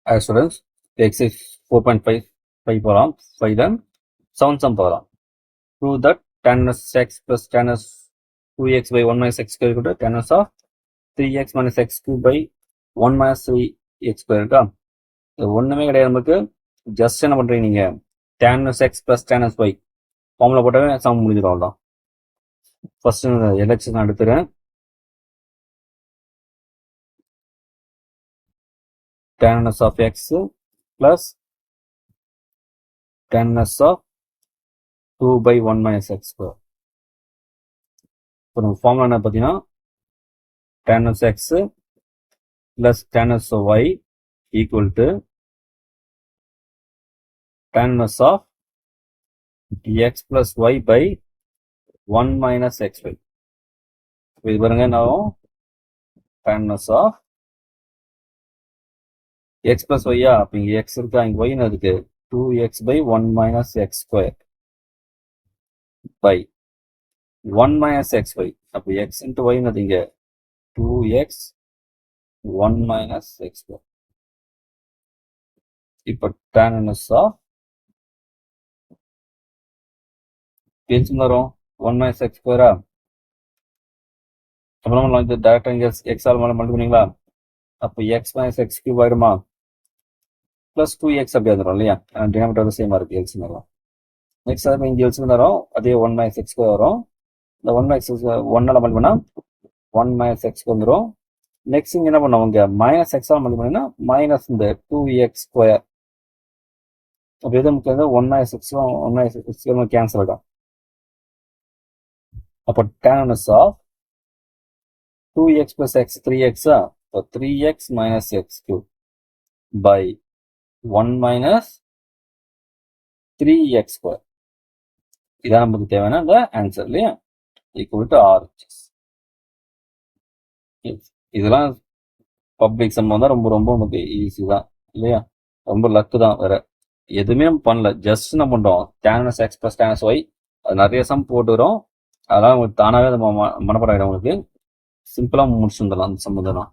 As students, x is 4.5 போகலாம் 5 then 7 sum போகலாம். Prove that tan x plus tan 2x by 1 minus x square equal to tan of 3x minus x cube by 1 minus 3x square இருக்கா? இது ஒன்றுமே கிடையாது, நமக்கு just என்ன பண்ணுறீங்க நீங்கள் tan x plus tan y formula போட்டாவே சம் முடிஞ்சிடும். அவ்வளோதான். ஃபர்ஸ்ட் எல்ஹெச் நான் எடுத்துகிறேன். tan of x plus tan of 2 by 1 minus x square. இப்போ நம்ம ஃபார்முலா என்ன பார்த்தீங்கன்னா tan of x plus tan of y equal to tan of x plus y by 1 minus xy. இது பாருங்க, நான் tan of x plus y அப்போ இங்கே x இருக்கா, இங்கே y இருக்கு 2x by 1 minus x square by 1 minus xy. அப்போ x into y இங்கே 2x 1 minus x square. இப்போ tan of எல்சியம் வரும் 1 minus x square. அப்புறம் நம்ம இந்த டேரக்டாக இங்கே x ஆல் மல்டிபிள் பண்ணிங்களா, அப்போ x minus x cube ஆயிடுமா, ப்ளஸ் 2x அப்படி வந்துடும் இல்லையா, டினாமினேட்டர் சேமாக இருக்குது, எல்சியம் வரும். நெக்ஸ்ட் அது இங்கே எல்சியம் வரும், அதே 1 minus x square வரும். இந்த 1 minus x 1ஆல் மல்டிபிள் பண்ணால் 1 minus x வந்துடும். நெக்ஸ்ட் இங்கே என்ன பண்ணுவோம், இங்கே மைனஸ் எக்ஸால் மல்டிபிள் பண்ணிங்கன்னா மைனஸ் இந்த 2x ஸ்கொயர். அப்போ எது நமக்கு வந்து 1 minus x 1 minus x cancel ஆகிடும். அப்போ tan of 2x plus x 3x, so 3x minus x cube by 1 minus 3x square. இதான் நமக்கு தேவையான அந்த ஆன்சர் இல்லையா, ஈக்குவல் டு RHS. இதெல்லாம் பப்ளிக் சம் தான் ரொம்ப ரொம்ப நமக்கு ஈஸி தான் இல்லையா, ரொம்ப லக்கு தான், வேற எதுவுமே நம்ம பண்ணல. ஜஸ்ட் என்ன பண்ணுறோம், tan of x plus tan of y அது நிறைய சம் போட்டுக்கிறோம். அதெல்லாம் உங்களுக்கு தானாகவே மனப்பாடம் ஆகிடும். உங்களுக்கு சிம்பிளாக முடிச்சு வந்துடலாம் அந்த சம்மந்தம்.